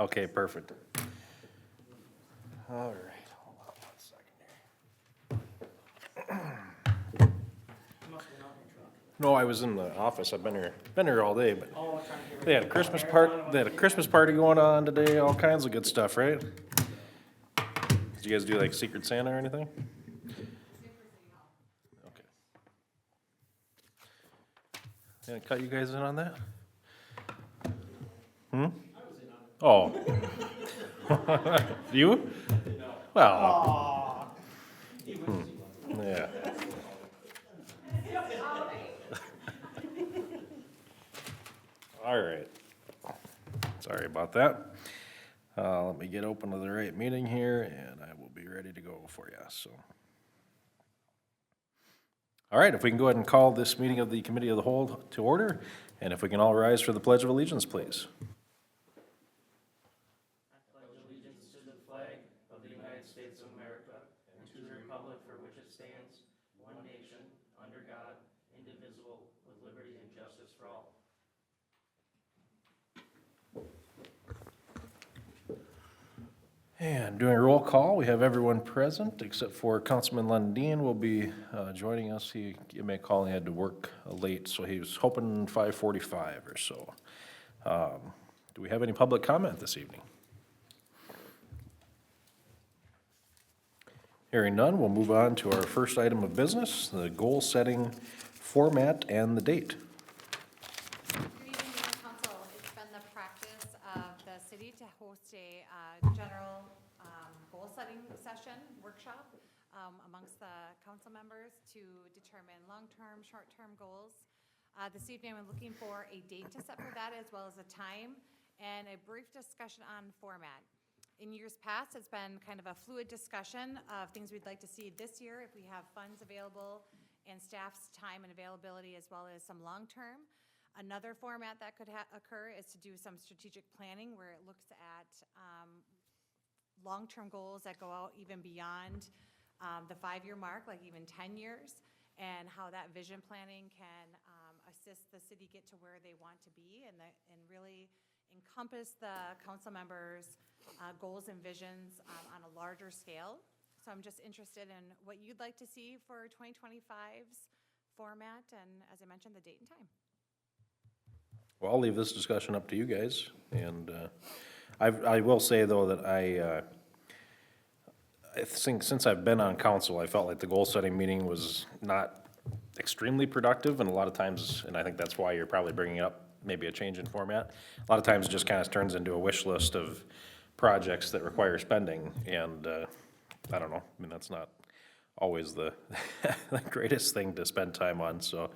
Okay, perfect. All right, hold on 1 second here. No, I was in the office. I've been here all day, but they had a Christmas party going on today, all kinds of good stuff, right? Did you guys do like Secret Santa or anything? Okay. Did I cut you guys in on that? Oh. You? Well. Yeah. All right. Sorry about that. Let me get open to the right meeting here and I will be ready to go for you, so. All right, if we can go ahead and call this meeting of the Committee of the Whole to order, and if we can all rise for the Pledge of Allegiance, please. And doing a roll call, we have everyone present except for Councilman Lundin will be joining us. He may call, he had to work late, so he was hoping 5:45 or so. Do we have any public comment this evening? Hearing none, we'll move on to our first item of business, the goal-setting format and the date. Good evening, Mayor and Council. It's been the practice of the city to host a general goal-setting session, workshop amongst the council members to determine long-term, short-term goals. This evening, I'm looking for a date to set for that as well as a time and a brief discussion on format. In years past, it's been kind of a fluid discussion of things we'd like to see this year if we have funds available and staff's time and availability as well as some long-term. Another format that could occur is to do some strategic planning where it looks at long-term goals that go out even beyond the 5-year mark, like even 10 years, and how that vision planning can assist the city get to where they want to be and really encompass the council members' goals and visions on a larger scale. So I'm just interested in what you'd like to see for 2025's format and, as I mentioned, the date and time. Well, I'll leave this discussion up to you guys, and I will say, though, that I think since I've been on council, I felt like the goal-setting meeting was not extremely productive, and a lot of times, and I think that's why you're probably bringing up maybe a change in format, a lot of times it just kind of turns into a wish list of projects that require spending, and I don't know, I mean, that's not always the the greatest thing to spend time on, so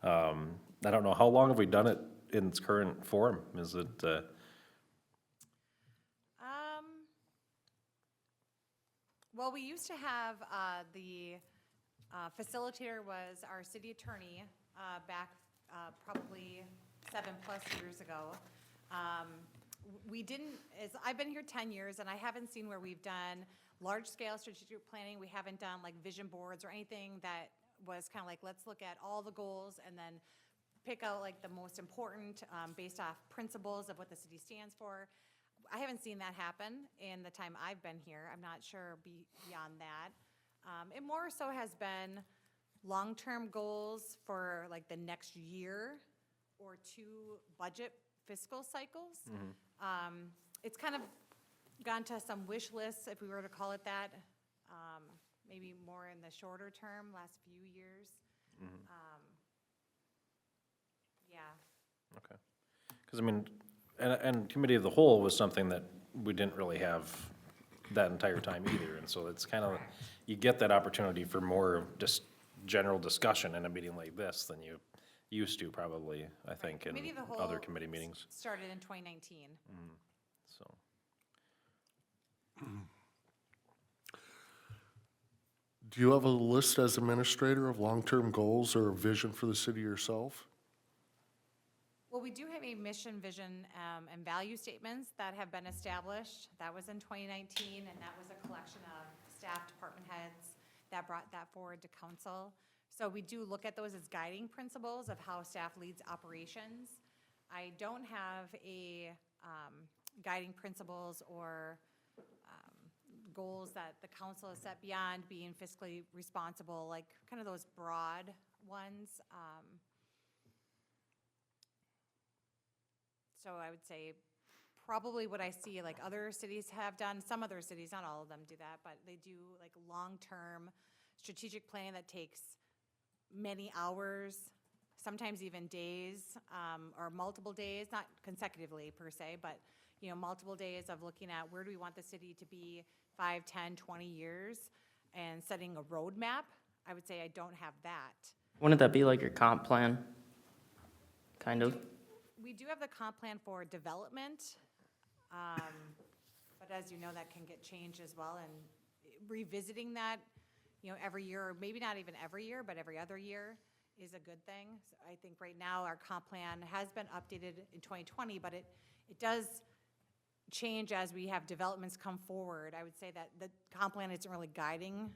I don't know, how long have we done it in its current form? Is it, Well, we used to have the facilitator was our city attorney back probably 7+ years ago. We didn't, I've been here 10 years and I haven't seen where we've done large-scale strategic planning. We haven't done like vision boards or anything that was kind of like, let's look at all the goals and then pick out like the most important based off principles of what the city stands for. I haven't seen that happen in the time I've been here. I'm not sure beyond that. It more so has been long-term goals for like the next year or two budget fiscal cycles. It's kind of gone to some wish lists, if we were to call it that, maybe more in the shorter term, last few years. Yeah. okay. Because I mean, and Committee of the Whole was something that we didn't really have that entire time either, and so it's kind of, you get that opportunity for more of just general discussion in a meeting like this than you used to probably, I think, in Committee of the Whole other committee meetings, started in 2019. so. Do you have a list as administrator of long-term goals or a vision for the city yourself? Well, we do have a mission, vision, and value statements that have been established. That was in 2019, and that was a collection of staff, department heads that brought that forward to council. So we do look at those as guiding principles of how staff leads operations. I don't have a guiding principles or goals that the council has set beyond being fiscally responsible, like kind of those broad ones. So I would say probably what I see like other cities have done, some other cities, not all of them do that, but they do like long-term strategic planning that takes many hours, sometimes even days, or multiple days, not consecutively per se, but, multiple days of looking at where do we want the city to be 5, 10, 20 years and setting a roadmap. I would say I don't have that. Wouldn't that be like your comp plan? Kind of? We do have the comp plan for development, but as you know, that can get changed as well, and revisiting that, every year, or maybe not even every year, but every other year is a good thing. So I think right now our comp plan has been updated in 2020, but it does change as we have developments come forward. I would say that the comp plan isn't really guiding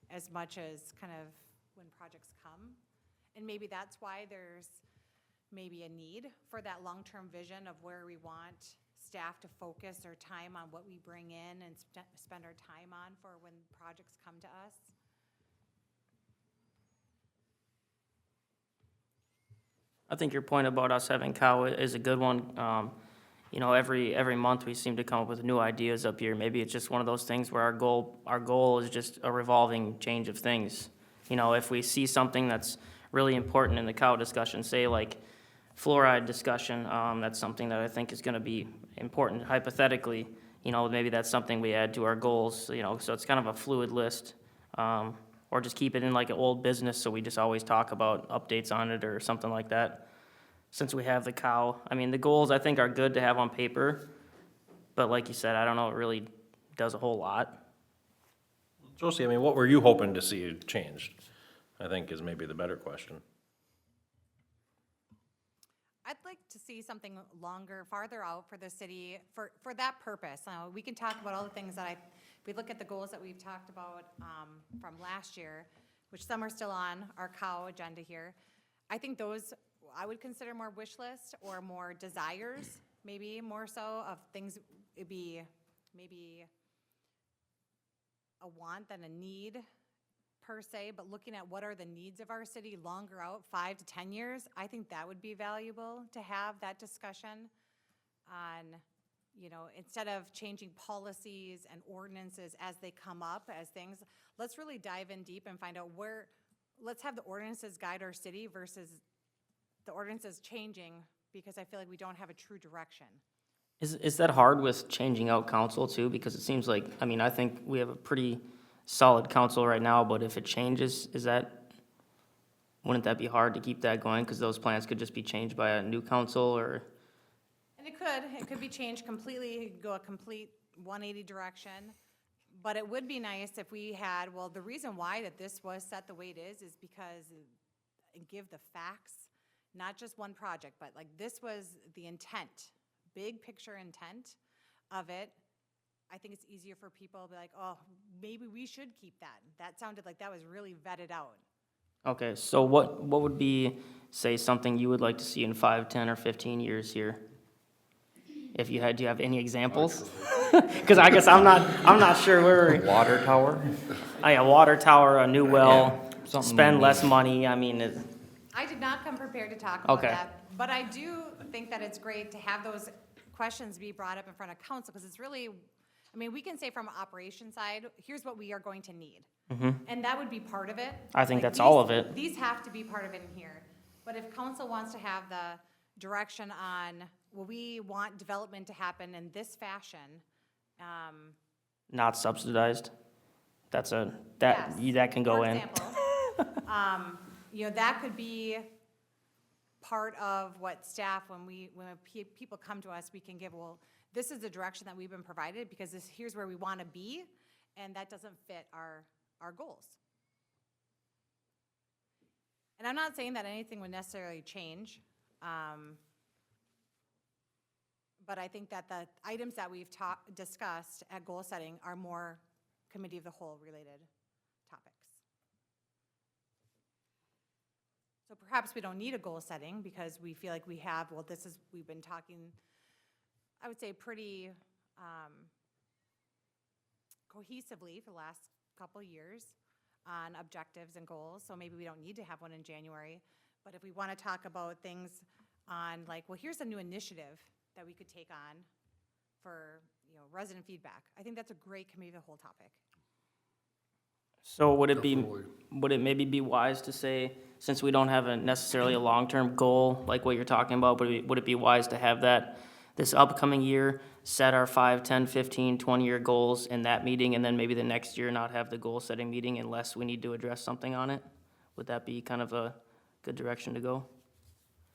as much as kind of when projects come. And maybe that's why there's maybe a need for that long-term vision of where we want staff to focus their time on what we bring in and spend our time on for when projects come to us. I think your point about us having cow is a good one. Every month we seem to come up with new ideas up here. Maybe it's just one of those things where our goal is just a revolving change of things. If we see something that's really important in the cow discussion, say like fluoride discussion, that's something that I think is gonna be important hypothetically. Maybe that's something we add to our goals, so it's kind of a fluid list. Or just keep it in like an old business, so we just always talk about updates on it or something like that. Since we have the cow, the goals I think are good to have on paper, but like you said, I don't know, it really does a whole lot. Josie, what were you hoping to see changed? I think is maybe the better question. I'd like to see something longer, farther out for the city for that purpose. We can talk about all the things that if we look at the goals that we've talked about from last year, which some are still on our cow agenda here. I think those I would consider more wish list or more desires, maybe more so of things. It'd be maybe a want than a need per se, but looking at what are the needs of our city longer out, 5 to 10 years, I think that would be valuable to have that discussion on, instead of changing policies and ordinances as they come up as things, let's really dive in deep and find out let's have the ordinances guide our city versus the ordinances changing, because I feel like we don't have a true direction. Is that hard with changing out council too? Because it seems like, I think we have a pretty solid council right now, but if it changes, wouldn't that be hard to keep that going? Because those plans could just be changed by a new council or? And it could be changed completely, go a complete 180 direction. But it would be nice if we had, the reason why that this was set the way it is because, and give the facts, not just one project, but like this was the intent, big picture intent of it. I think it's easier for people to be like, oh, maybe we should keep that. That sounded like that was really vetted out. Okay, so what would be, say, something you would like to see in 5, 10, or 15 years here? If you do you have any examples? Because I guess I'm not sure where. Water tower? Oh yeah, water tower, a new well, something spend neat. less money. I did not come prepared to talk about Okay. that, but I do think that it's great to have those questions be brought up in front of council, because it's really, we can say from an operation side, here's what we are going to need. And that would be part of it. I think Like, that's all of it. These have to be part of it in here. But if council wants to have the direction on, we want development to happen in this fashion, Not subsidized. Yes. That can go For in. example, that could be part of what staff, when people come to us, we can give, this is the direction that we've been provided because here's where we want to be, and that doesn't fit our goals. And I'm not saying that anything would necessarily change, but I think that the items that we've discussed at goal setting are more committee of the whole related topics. So perhaps we don't need a goal setting because we feel like we have, we've been talking I would say, pretty cohesively for the last couple of years on objectives and goals, so maybe we don't need to have one in January. But if we want to talk about things on like, well, here's a new initiative that we could take on for, resident feedback, I think that's a great committee of the whole topic. So would it be, Definitely. would it maybe be wise to say, since we don't have necessarily a long-term goal, like what you're talking about, would it be wise to have that this upcoming year, set our 5, 10, 15, 20-year goals in that meeting, and then maybe the next year not have the goal-setting meeting unless we need to address something on it? Would that be kind of a good direction to go?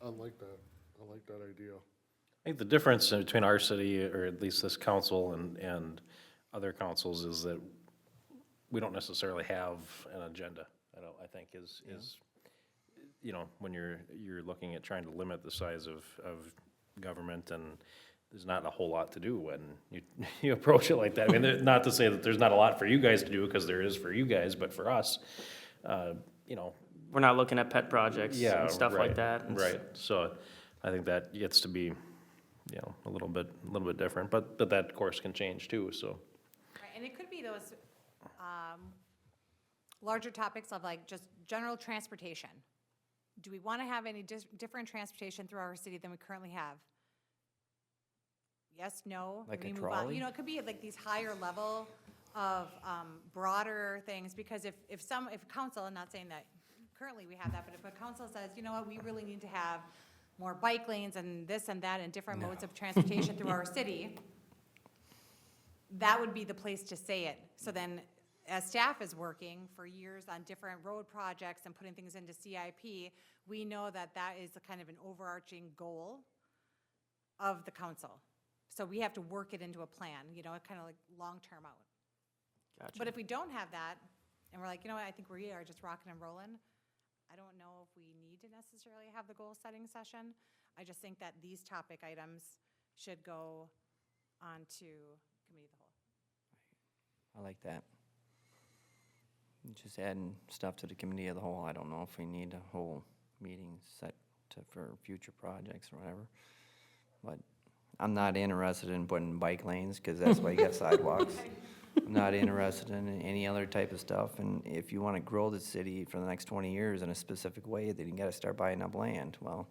I like that. I like that idea. I think the difference between our city, or at least this council and other councils, is that we don't necessarily have an agenda. I think is, when you're looking at trying to limit the size of government, and there's not a whole lot to do when you approach it like that. I mean, not to say that there's not a lot for you guys to do, because there is for you guys, but for us, We're not looking at pet projects yeah, and stuff right, like that. and Right, so I think that gets to be, a little bit different, but that of course can change too, so. Right, and it could be those larger topics of like just general transportation. Do we want to have any different transportation through our city than we currently have? Yes, no? Like we a move on? trolley? It could be like these higher level of broader things, because if council, I'm not saying that currently we have that, but if a council says, you know what, we really need to have more bike lanes and this and that and different modes of transportation through our city, that would be the place to say it. So then, as staff is working for years on different road projects and putting things into CIP, we know that that is a kind of an overarching goal of the council. So we have to work it into a plan, kind of like long-term out. Gotcha. But if we don't have that, and we're like, I think we are just rocking and rolling, I don't know if we need to necessarily have the goal-setting session. I just think that these topic items should go on to committee of the whole. I like that. Just adding stuff to the committee of the whole. I don't know if we need a whole meeting set for future projects or whatever. But I'm not interested in putting bike lanes, because that's why you got sidewalks. I'm not interested in any other type of stuff. And if you want to grow the city for the next 20 years in a specific way, then you got to start buying up land. Well,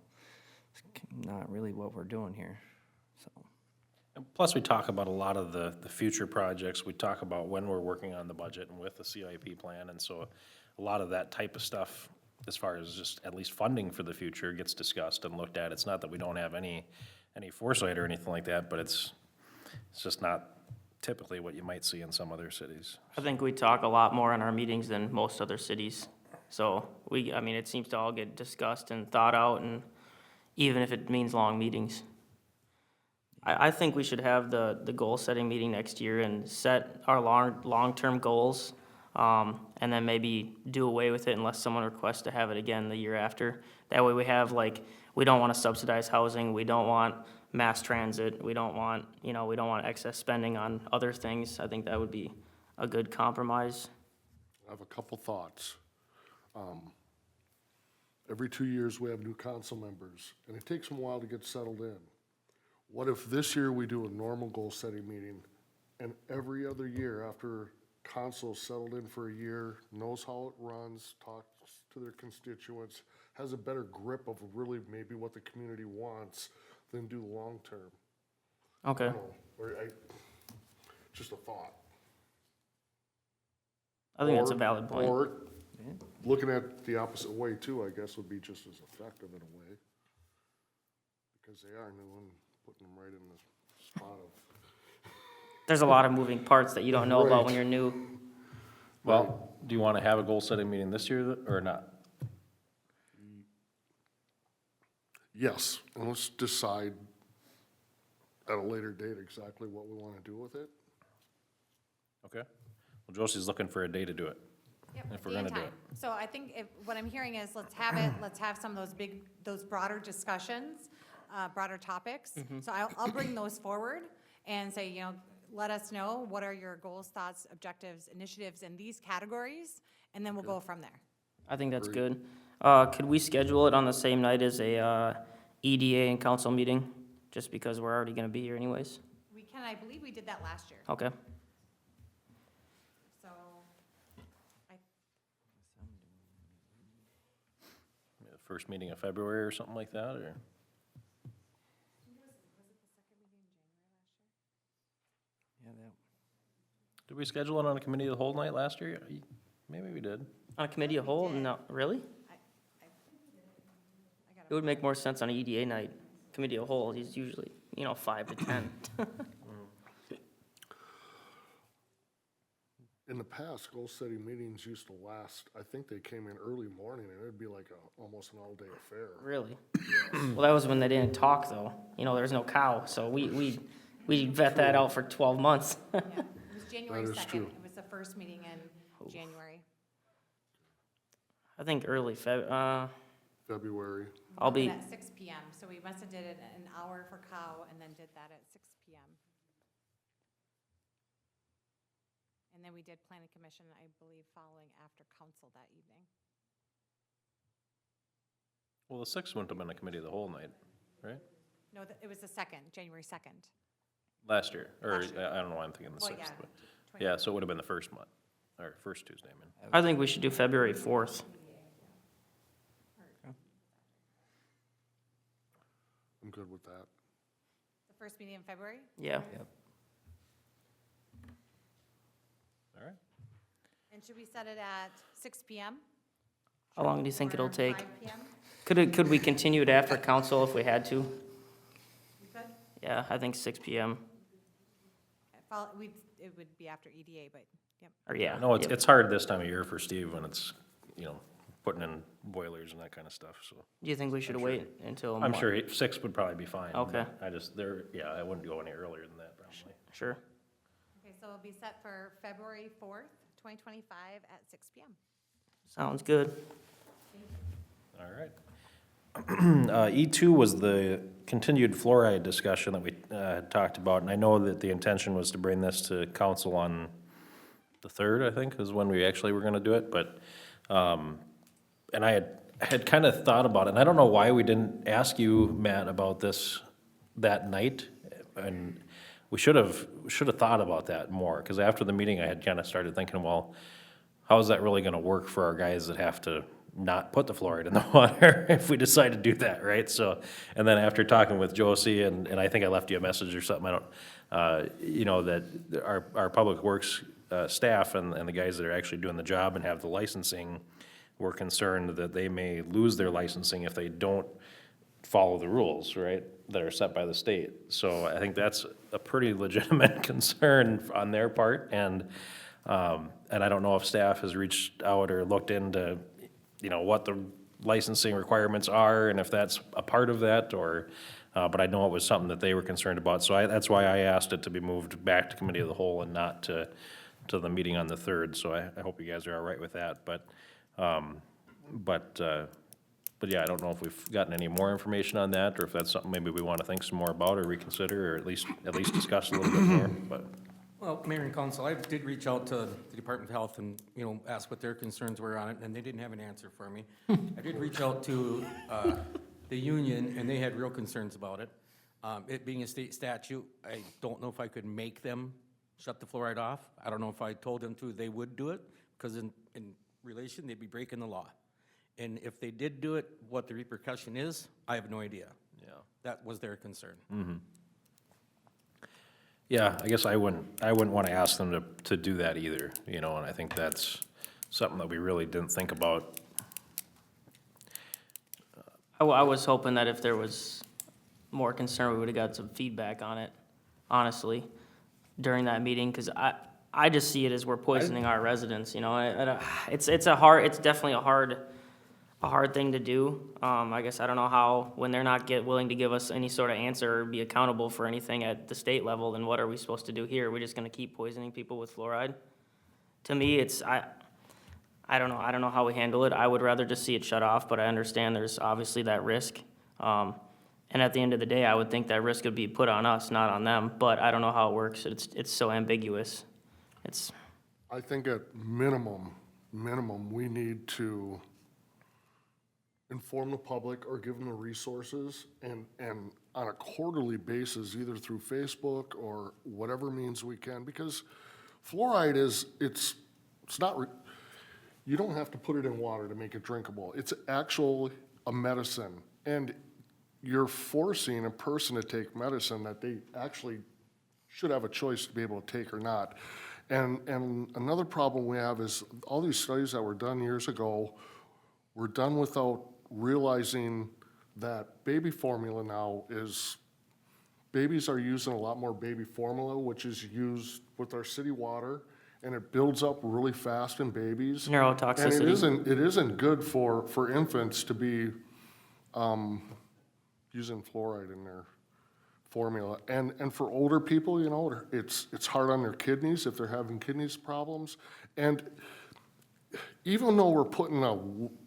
it's not really what we're doing here, so. And plus, we talk about a lot of the future projects. We talk about when we're working on the budget and with the CIP plan, and so a lot of that type of stuff, as far as just at least funding for the future, gets discussed and looked at. It's not that we don't have any foresight or anything like that, but it's just not typically what you might see in some other cities. I think we talk a lot more in our meetings than most other cities. So it seems to all get discussed and thought out, and even if it means long meetings. I think we should have the goal-setting meeting next year and set our long-term goals, and then maybe do away with it unless someone requests to have it again the year after. That way we have, we don't want to subsidize housing, we don't want mass transit, we don't want excess spending on other things. I think that would be a good compromise. I have a couple thoughts. Every 2 years, we have new council members, and it takes them a while to get settled in. What if this year we do a normal goal-setting meeting, and every other year after council's settled in for a year, knows how it runs, talks to their constituents, has a better grip of really maybe what the community wants, than do long-term? Okay. Just a thought. I think that's a valid point. Or, looking at the opposite way too, I guess, would be just as effective in a way. Because they are new and putting them right in the spot of. There's a lot of moving parts that you don't know about when Right. you're new. Well, do you want to have a goal-setting meeting this year or not? Yes, and let's decide at a later date exactly what we want to do with it. Okay. Well, Josie's looking for a day to do it. Yep, If we're day and gonna do time. So I think what I'm hearing is, let's have some of those broader discussions, broader topics. So I'll bring those forward and say, let us know, what are your goals, thoughts, objectives, initiatives in these categories, and then we'll go from there. I think that's good. Could we schedule it on the same night as a EDA and council meeting? just because we're already gonna be here anyways? We can, I believe we did that last year, Okay. so I, First meeting of February or something like that, or? Yeah, that, Did we schedule it on a committee of the whole night last year? Maybe we did. On a committee of whole? No, really? It would make more sense on a EDA night. Committee of whole is usually, 5 to 10. In the past, goal-setting meetings used to last, I think they came in early morning, and it'd be like almost an all-day affair. Really? Well, that was when they didn't talk, though. There was no cow, so we vet that out for 12 months. yeah, it was January That is 2nd. true. It was the first meeting in January. I think early February. I'll We be, did it at 6 PM, so we must have did it an hour for cow and then did that at 6 PM. And then we did planning commission, I believe, following after council that evening. Well, the sixth wouldn't have been a committee of the whole night, right? No, it was the second, January 2nd. Last year, or Last year. I don't know why I'm thinking the Well, sixth. yeah, but- 20 Yeah, so it would have been the first month, or first Tuesday, I mean. I think we should do February 4th. I'm good with that. The first meeting in February? Yeah. yep. All right. And should we set it at 6 PM? How long do you think it'll Or take? 5 PM? Could we continue it after council if we had to? We could? Yeah, I think 6 PM, It would be after EDA, but, yep. or yeah. No, it's, yep. it's hard this time of year for Steve when it's, putting in boilers and that kind of stuff, so. Do you think we should wait until? I'm Mar- sure 6 would probably be fine. Okay. but I just, I wouldn't go any earlier than that, probably. Sure. Okay, so it'll be set for February 4th, 2025 at 6 PM. Sounds good. All right. E2 was the continued fluoride discussion that we had talked about, and I know that the intention was to bring this to council on the 3rd, I think, is when we actually were gonna do it, but, and I had kind of thought about it, and I don't know why we didn't ask you, Matt, about this that night, and we should have thought about that more, because after the meeting, I had kind of started thinking, well, how is that really gonna work for our guys that have to not put the fluoride in the water if we decide to do that, right? So, and then after talking with Josie, and I think I left you a message or something, I don't, that our public works staff and the guys that are actually doing the job and have the licensing were concerned that they may lose their licensing if they don't follow the rules, right, that are set by the state. So I think that's a pretty legitimate concern on their part, and I don't know if staff has reached out or looked into, what the licensing requirements are, and if that's a part of that, or, but I know it was something that they were concerned about, so that's why I asked it to be moved back to committee of the whole and not to the meeting on the 3rd, so I hope you guys are all right with that, but yeah, I don't know if we've gotten any more information on that, or if that's something maybe we want to think some more about, or reconsider, or at least discuss a little bit more, but. Well, Mayor and Council, I did reach out to the Department of Health and, ask what their concerns were on it, and they didn't have an answer for me. I did reach out to the union, and they had real concerns about it. It being a state statute, I don't know if I could make them shut the fluoride off. I don't know if I told them to, they would do it, because in relation, they'd be breaking the law. And if they did do it, what the repercussion is, I have no idea. Yeah. That was their concern. Yeah, I guess I wouldn't want to ask them to do that either, and I think that's something that we really didn't think about. I was hoping that if there was more concern, we would've got some feedback on it, honestly, during that meeting, because I just see it as we're poisoning our residents, it's definitely a hard thing to do. I guess I don't know how, when they're not willing to give us any sort of answer or be accountable for anything at the state level, then what are we supposed to do here? We're just gonna keep poisoning people with fluoride? To me, I don't know how we handle it. I would rather just see it shut off, but I understand there's obviously that risk. And at the end of the day, I would think that risk would be put on us, not on them, but I don't know how it works. It's so ambiguous. I think at minimum, we need to inform the public or give them the resources, and on a quarterly basis, either through Facebook or whatever means we can, because fluoride it's not, you don't have to put it in water to make it drinkable. It's actually a medicine, and you're forcing a person to take medicine that they actually should have a choice to be able to take or not. And another problem we have is all these studies that were done years ago were done without realizing that baby formula now is, babies are using a lot more baby formula, which is used with our city water, and it builds up really fast in babies. Neurotoxicity. And it isn't good for infants to be using fluoride in their formula. And for older people, you know, it's hard on their kidneys if they're having kidneys problems. And even though we're putting a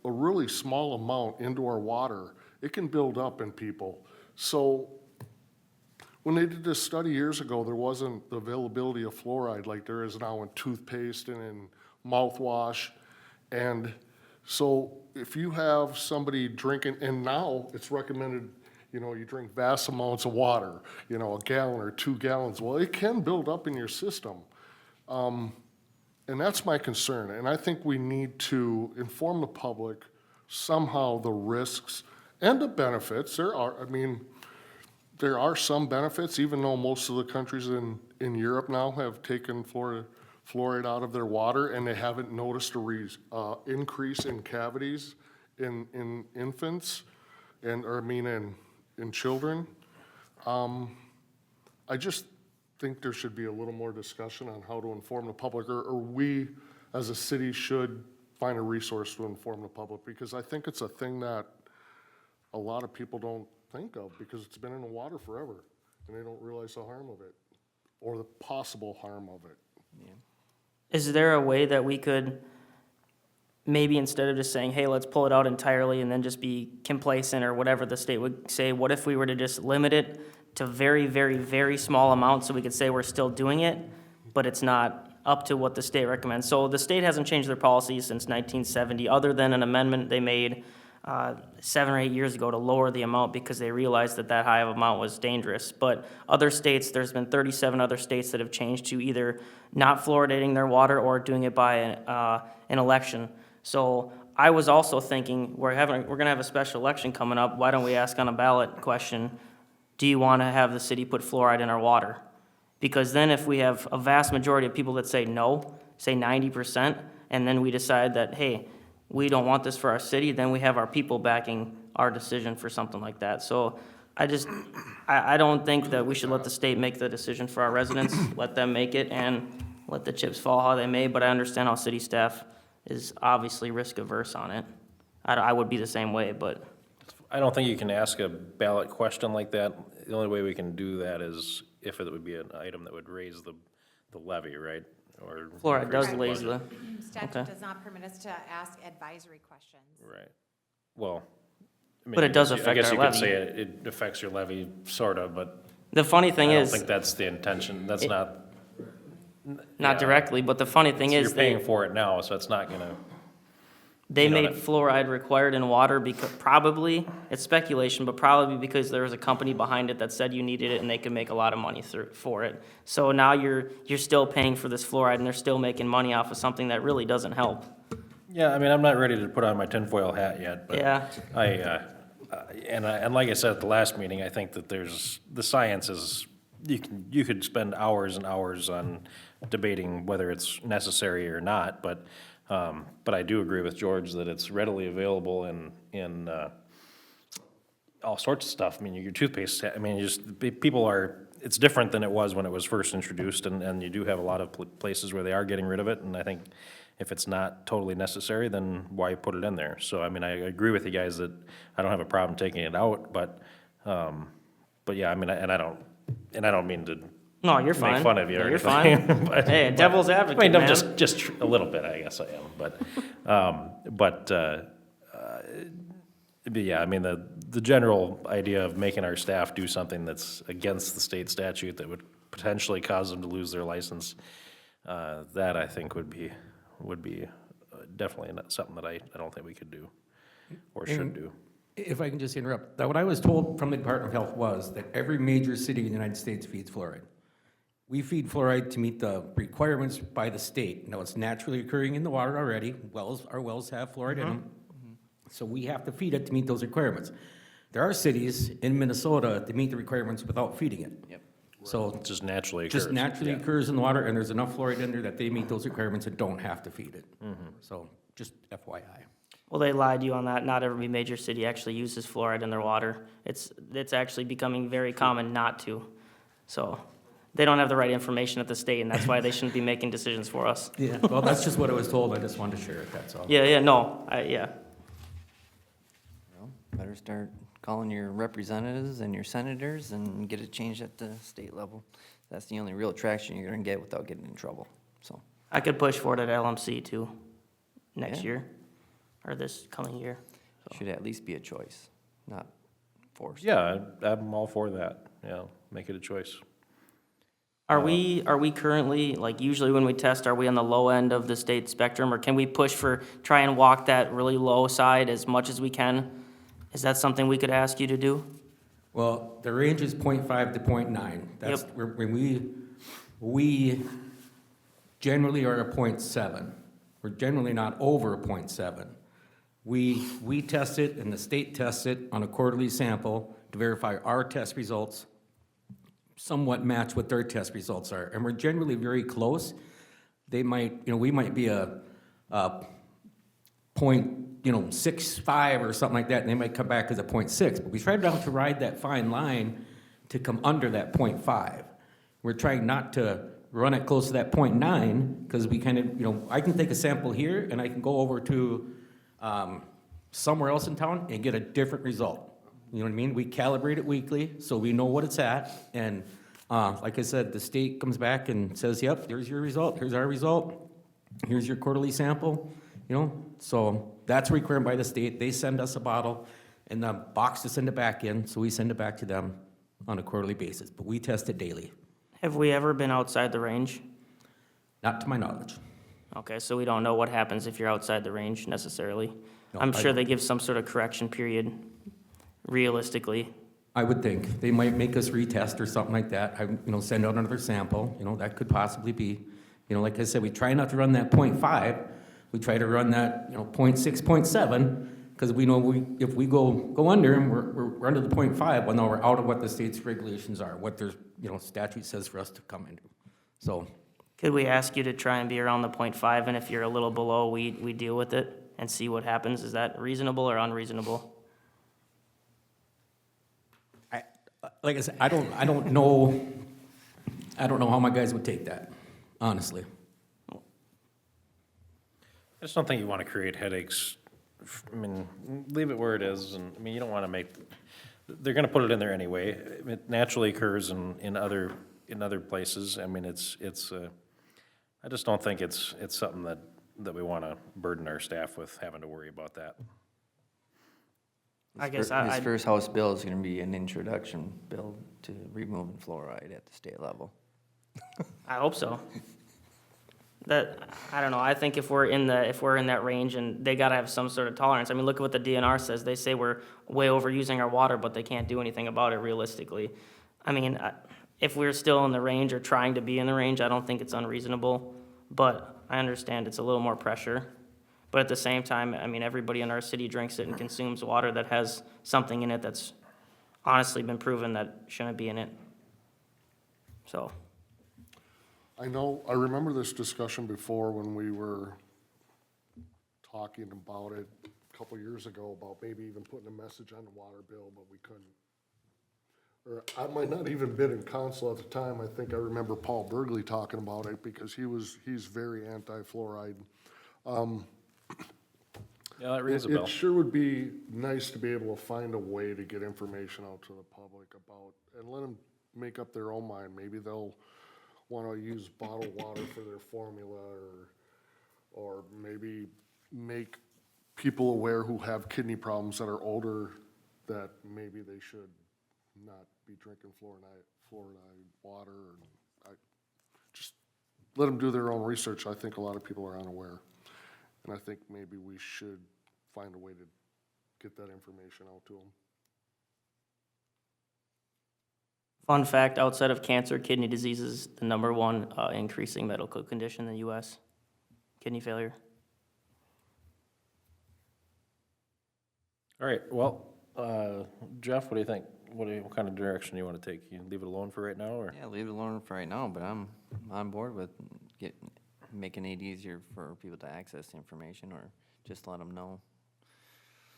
really small amount into our water, it can build up in people. So when they did this study years ago, there wasn't the availability of fluoride like there is now in toothpaste and in mouthwash. And so if you have somebody drinking, and now it's recommended, you know, you drink vast amounts of water, you know, a gallon or 2 gallons. Well, it can build up in your system. And that's my concern. And I think we need to inform the public somehow the risks and the benefits. There are some benefits, even though most of the countries in Europe now have taken fluoride out of their water, and they haven't noticed a increase in cavities in infants in children. I just think there should be a little more discussion on how to inform the public, or we as a city should find a resource to inform the public, because I think it's a thing that a lot of people don't think of, because it's been in the water forever, and they don't realize the harm of it, or the possible harm of it. Is there a way that we could, maybe instead of just saying, hey, let's pull it out entirely and then just be complacent or whatever the state would say, what if we were to just limit it to very, very, very small amounts so we could say we're still doing it, but it's not up to what the state recommends? So the state hasn't changed their policy since 1970, other than an amendment they made 7 or 8 years ago to lower the amount because they realized that high of amount was dangerous. But other states, there's been 37 other states that have changed to either not fluoridating their water or doing it by an election. So I was also thinking, we're gonna have a special election coming up. Why don't we ask on a ballot question, do you want to have the city put fluoride in our water? Because then if we have a vast majority of people that say no, say 90%, and then we decide that, hey, we don't want this for our city, then we have our people backing our decision for something like that. So I don't think that we should let the state make the decision for our residents, let them make it, and let the chips fall how they may, but I understand how city staff is obviously risk averse on it. I would be the same way, but. I don't think you can ask a ballot question like that. The only way we can do that is if it would be an item that would raise the levy, right? Or Fluoride does increase raise budget. Statute Okay. does not permit us to ask advisory questions. Right. Well. I mean, But it does I affect guess our you could levy. say it affects your levy, sort of, but The funny I thing don't is, think that's the intention. That's not, not directly, but the funny thing you're is, paying for it now, so it's not gonna, they you know, made that- fluoride required in water because, probably, it's speculation, but probably because there was a company behind it that said you needed it and they could make a lot of money for it. So now you're still paying for this fluoride and they're still making money off of something that really doesn't help. yeah, I mean, I'm not ready to put on my tinfoil hat yet, but. Yeah. And like I said at the last meeting, I think that the science is, you could spend hours and hours on debating whether it's necessary or not, but I do agree with George that it's readily available in all sorts of stuff. I mean, your toothpaste, I mean, it's different than it was when it was first introduced, and you do have a lot of places where they are getting rid of it, and I think if it's not totally necessary, then why put it in there? So, I mean, I agree with you guys that I don't have a problem taking it out, but yeah, I mean, I don't mean to No, you're fine. make fun of you No, or you're anything. fine. but- Hey, but- devil's I advocate, mean, I'm man. just a little bit, I guess I am, but yeah, I mean, the general idea of making our staff do something that's against the state statute that would potentially cause them to lose their license, that I think would be definitely not something that I don't think we could do or should do. If I can just interrupt, that what I was told from the Department of Health was that every major city in the United States feeds fluoride. We feed fluoride to meet the requirements by the state. Now, it's naturally occurring in the water already. Our wells have fluoride in them. So we have to feed it to meet those requirements. There are cities in Minnesota that meet the requirements without feeding it. Yep. So It just naturally occurs. just naturally occurs in the water, and there's enough fluoride in there that they meet those requirements and don't have to feed it. So just FYI. Well, they lied to you on that. Not every major city actually uses fluoride in their water. It's actually becoming very common not to. So they don't have the right information at the state, and that's why they shouldn't be making decisions for us. Yeah, well, that's just what I was told. I just wanted to share it, that's all. Yeah, no, yeah. Well, better start calling your representatives and your senators and get it changed at the state level. That's the only real traction you're gonna get without getting in trouble, so. I could push for it at LMC too, next Yeah. year, or this coming year. Should at least be a choice, not forced. Yeah, I'm all for that, yeah, make it a choice. Are we currently, like usually when we test, are we on the low end of the state spectrum, or can we push for, try and walk that really low side as much as we can? Is that something we could ask you to do? Well, the range is 0.5 to 0.9. That's, when we generally are a 0.7. We're generally not over a 0.7. We test it and the state tests it on a quarterly sample to verify our test results somewhat match what their test results are. And we're generally very close. They might, we might be a 0.65 or something like that, and they might come back as a 0.6. But we try to ride that fine line to come under that 0.5. We're trying not to run it close to that 0.9, because we kind of, I can take a sample here, and I can go over to somewhere else in town and get a different result. You know what I mean? We calibrate it weekly, so we know what it's at, and like I said, the state comes back and says, yep, here's your result, here's our result, here's your quarterly sample, so that's required by the state. They send us a bottle and the box to send it back in, so we send it back to them on a quarterly basis, but we test it daily, Have we ever been outside the range? not to my knowledge. Okay, so we don't know what happens if you're outside the range necessarily. No, I'm I sure don't. they give some sort of correction period, realistically. I would think. They might make us retest or something like that, send out another sample, that could possibly be. Like I said, we try not to run that 0.5, we try to run that, 0.6, 0.7, because we know if we go under and we're under the 0.5, well, now we're out of what the state's regulations are, what their, statute says for us to come into. So, Could we ask you to try and be around the 0.5, and if you're a little below, we deal with it and see what happens? Is that reasonable or unreasonable? like I said, I don't know how my guys would take that, honestly. I just don't think you want to create headaches. I mean, leave it where it is, and, you don't want to make, they're going to put it in there anyway. It naturally occurs in other places. I mean, I just don't think it's something that we want to burden our staff with having to worry about that. I guess His first House bill is gonna be an introduction bill to removing fluoride at the state level. I hope so. I don't know, I think if we're in that range, and they gotta have some sort of tolerance. I mean, look at what the DNR says. They say we're way overusing our water, but they can't do anything about it realistically. I mean, if we're still in the range or trying to be in the range, I don't think it's unreasonable, but I understand it's a little more pressure. But at the same time, I mean, everybody in our city drinks it and consumes water that has something in it that's honestly been proven that shouldn't be in it. So, I remember this discussion before when we were talking about it a couple years ago, about maybe even putting a message on the water bill, but we couldn't. Or I might not even been in council at the time. I think I remember Paul Burgley talking about it, because he's very anti-fluoride. Yeah, that rings a It bell. sure would be nice to be able to find a way to get information out to the public about, and let them make up their own mind. Maybe they'll want to use bottled water for their formula, or maybe make people aware who have kidney problems that are older, that maybe they should not be drinking fluoride water. And just let them do their own research. I think a lot of people are unaware. And I think maybe we should find a way to get that information out to them. Fun fact, outside of cancer, kidney disease is the number one increasing medical condition in the US. Kidney failure. All right, well, Jeff, what do you think? What kind of direction you want to take? You leave it alone for right now, or? Yeah, leave it alone for right now, but I'm on board with making it easier for people to access the information, or just let them know.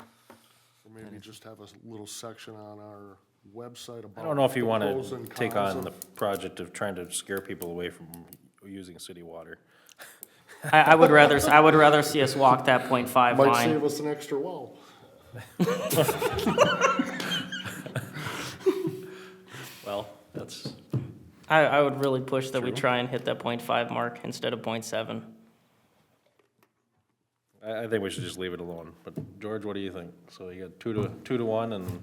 Or maybe just have a little section on our website about. I don't know if you the want pros to and take cons on of- the project of trying to scare people away from using city water. I would rather see us walk that .5 Might line. save us an extra well. Well, that's, I would really push that we try and hit that .5 mark instead of .7. I think we should just leave it alone. But George, what do you think? So you got two to one, and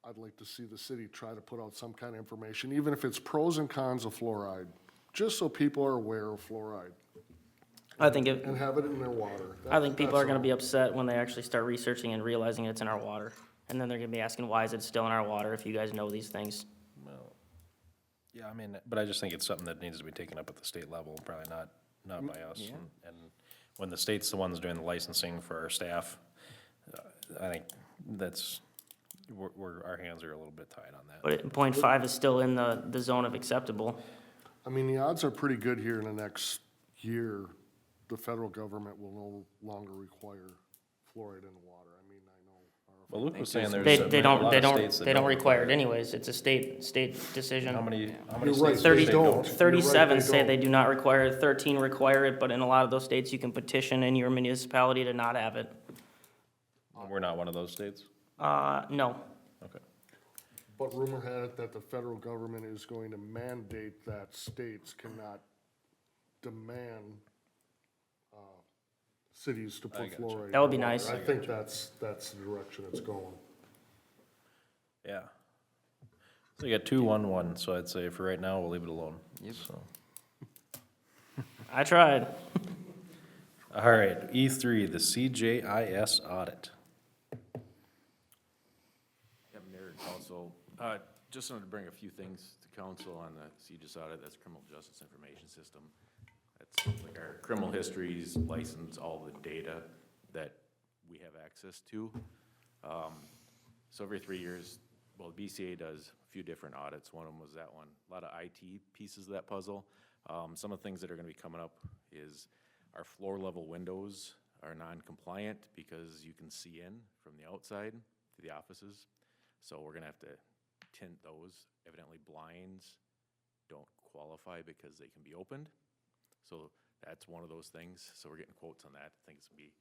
I'd like to see the city try to put out some kind of information, even if it's pros and cons of fluoride, just so people are aware of fluoride I think if, and have it in their water. I think people are That's gonna all. be upset when they actually start researching and realizing it's in our water. And then they're gonna be asking, why is it still in our water if you guys know these things? yeah, I mean, but I just think it's something that needs to be taken up at the state level, probably not by us. Yeah. And when the state's the ones doing the licensing for our staff, I think that's, our hands are a little bit tied on that. But .5 is still in the zone of acceptable. I mean, the odds are pretty good here in the next year, the federal government will no longer require fluoride in the water. I mean, I know. Well, Luke was saying there's They a lot of states that they don't require it anyways. It's a state decision. How many You're right, states? they do they don't. go? You're right, 37 they say don't. they do not require it, 13 require it, but in a lot of those states, you can petition in your municipality to not have it. We're not one of those states? No. Okay. But rumor had it that the federal government is going to mandate that states cannot demand cities to put gotcha. fluoride. That would be in water. nice. I think that's the direction it's going. Yeah. So you got 2-1-1, so I'd say for right now, we'll leave it alone. Yep. So. I tried. All right, E3, the CJIS audit. Yeah, Mayor and Council, just wanted to bring a few things to council on the CJIS audit, that's Criminal Justice Information System. That's like our criminal histories, license, all the data that we have access to. So every 3 years, well, the BCA does a few different audits, one of them was that one. A lot of IT pieces of that puzzle. Some of the things that are gonna be coming up is our floor level windows are non-compliant because you can see in from the outside to the offices. So we're gonna have to tint those. Evidently blinds don't qualify because they can be opened. So that's one of those things. So we're getting quotes on that. I think it's gonna be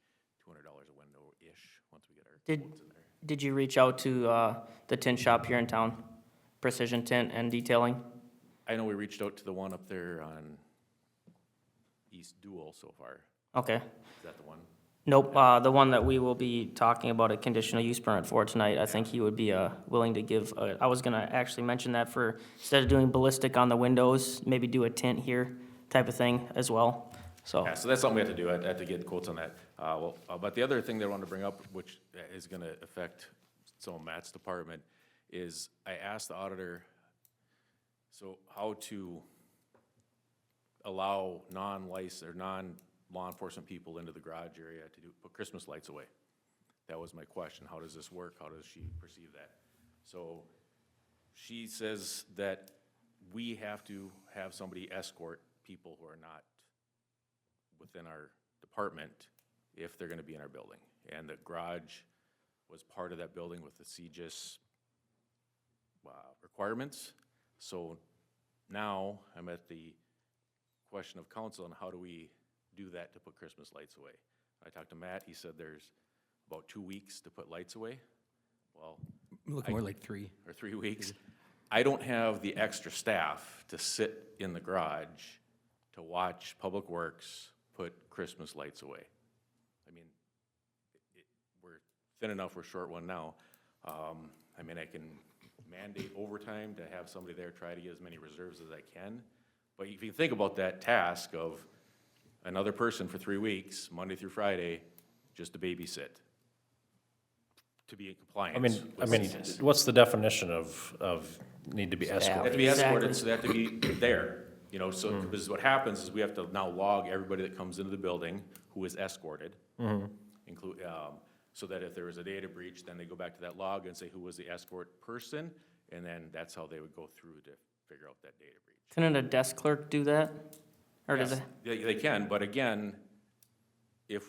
$200 a window-ish once we get our quotes in there. Did you reach out to the tint shop here in town? Precision Tint and Detailing? I know we reached out to the one up there on East Dual so far. Okay. Is that the one? Nope, the one that we will be talking about a conditional use permit for tonight, I think he would be willing to give, I was gonna actually mention that for, instead of doing ballistic on the windows, maybe do a tint here type of thing as well, so. Yeah, so that's something we have to do. I have to get quotes on that. But the other thing that I wanted to bring up, which is gonna affect some of Matt's department, is I asked the auditor, so how to allow non-licensed or non-law enforcement people into the garage area to put Christmas lights away. That was my question. How does this work? How does she perceive that? So she says that we have to have somebody escort people who are not within our department if they're gonna be in our building. And the garage was part of that building with the CJIS requirements. So now I'm at the question of council on how do we do that to put Christmas lights away. I talked to Matt, he said there's about 2 weeks to put lights away. Well, Look more like 3. or 3 weeks. I don't have the extra staff to sit in the garage to watch Public Works put Christmas lights away. I mean, we're thin enough, we're short one now. I mean, I can mandate overtime to have somebody there try to get as many reserves as I can. But if you think about that task of another person for 3 weeks, Monday through Friday, just to babysit, to be in compliance. I with mean, CJIS. what's the definition of need to be They have escorted? to be escorted, Exactly. so they have to be there, you know, so, because what happens is we have to now log everybody that comes into the building who is escorted. Include, so that if there was a data breach, then they go back to that log and say who was the escort person, and then that's how they would go through to figure out that data breach. Couldn't a desk clerk do that? Or does Yes, it? they can, but again, if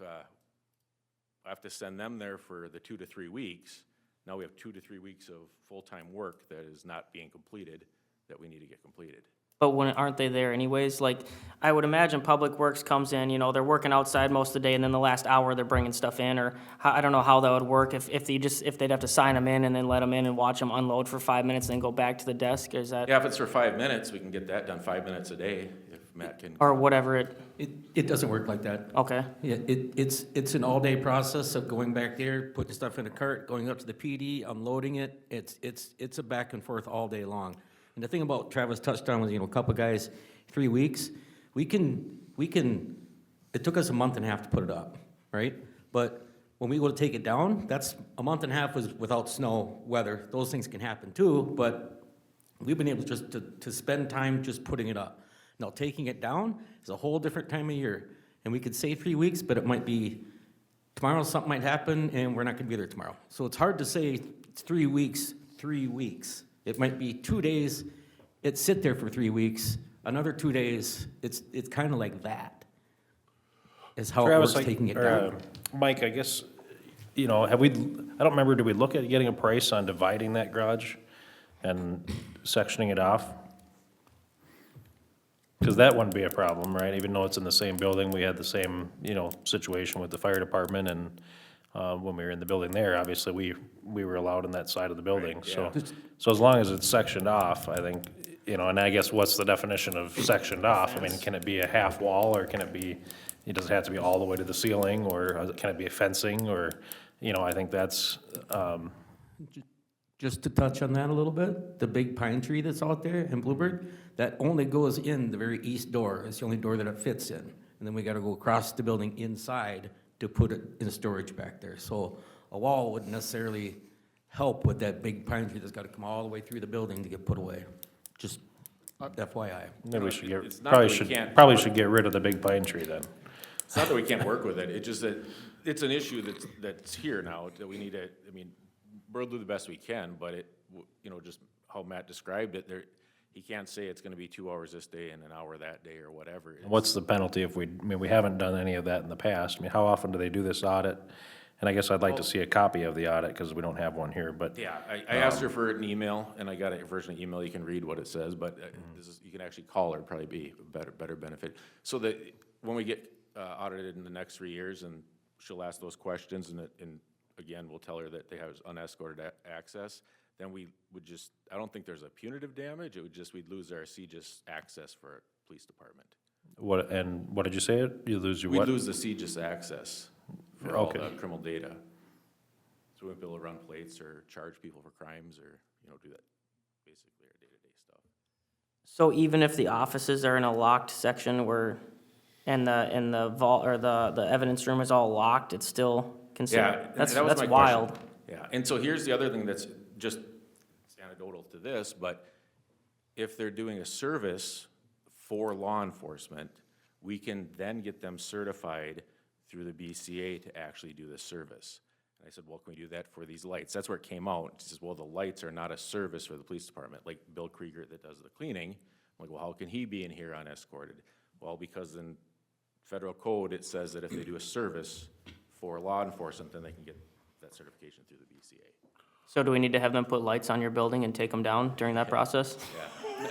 I have to send them there for the 2 to 3 weeks, now we have 2 to 3 weeks of full-time work that is not being completed, that we need to get completed. But when, aren't they there anyways? Like, I would imagine Public Works comes in, you know, they're working outside most of the day, and then the last hour, they're bringing stuff in, or I don't know how that would work, if they'd have to sign them in and then let them in and watch them unload for 5 minutes, and then go back to the desk, is that, Yeah, if it's for 5 minutes, we can get that done 5 minutes a day, if Matt can. or whatever it, It doesn't work like that. okay. Yeah, it's an all-day process of going back there, putting stuff in a cart, going up to the PD, unloading it. It's a back and forth all day long. And the thing about Travis touched on was, you know, a couple guys, 3 weeks, we can, it took us a month and a half to put it up, right? But when we go to take it down, that's, a month and a half was without snow, weather, those things can happen too, but we've been able just to spend time just putting it up. Now, taking it down is a whole different time of year, and we could say 3 weeks, but it might be, tomorrow something might happen, and we're not gonna be there tomorrow. So it's hard to say it's 3 weeks, 3 weeks. It might be 2 days, it sit there for 3 weeks, another 2 days, it's kind of like that, is how it Travis, works, like, taking it or, down. Mike, I guess, you know, I don't remember, did we look at getting a price on dividing that garage and sectioning it off? Because that wouldn't be a problem, right? Even though it's in the same building, we had the same, you know, situation with the fire department, and when we were in the building there, obviously, we were allowed in that side of the building, so. So as long as it's sectioned off, I think, you know, and I guess what's the definition of sectioned off? I mean, can it be a half wall, or can it be, it doesn't have to be all the way to the ceiling, or can it be a fencing, or, you know, I think that's, Just to touch on that a little bit, the big pine tree that's out there in Bluebird, that only goes in the very east door. It's the only door that it fits in. And then we gotta go across the building inside to put it in storage back there. So a wall wouldn't necessarily help with that big pine tree that's gotta come all the way through the building to get put away. Just FYI. maybe we should It's not that we can't- probably should get rid of the big pine tree then. It's not that we can't work with it, it's just that, it's an issue that's here now, that we need to, I mean, we'll do the best we can, but it, you know, just how Matt described it, he can't say it's gonna be 2 hours this day and an hour that day, or whatever. It's- What's the penalty if I mean, we haven't done any of that in the past. I mean, how often do they do this audit? And I guess I'd like to see a copy of the audit, because we don't have one here, but. Yeah, I asked her for an email, and I got a version of email, you can read what it says, but this is, you can actually call her, probably be a better benefit. So that, when we get audited in the next 3 years, and she'll ask those questions, and again, we'll tell her that they have unescorted access, then we would just, I don't think there's a punitive damage, it would just, we'd lose our CJIS access for our police department. What did you say? You lose your We'd what? lose the CJIS access for all Okay. the criminal data. So we wouldn't be able to run plates or charge people for crimes, or, you know, do that, basically our day-to-day stuff. So even if the offices are in a locked section where, and the vault, or the evidence room is all locked, it's still Yeah, considered, that was my that's question. wild. Yeah, and so here's the other thing that's just anecdotal to this, but if they're doing a service for law enforcement, we can then get them certified through the BCA to actually do the service. And I said, well, can we do that for these lights? That's where it came out. She says, well, the lights are not a service for the police department, like Bill Krieger that does the cleaning. I'm like, well, how can he be in here unescorted? Well, because in federal code, it says that if they do a service for law enforcement, then they can get that certification through the BCA. So do we need to have them put lights on your building and take them down during that process? Yeah.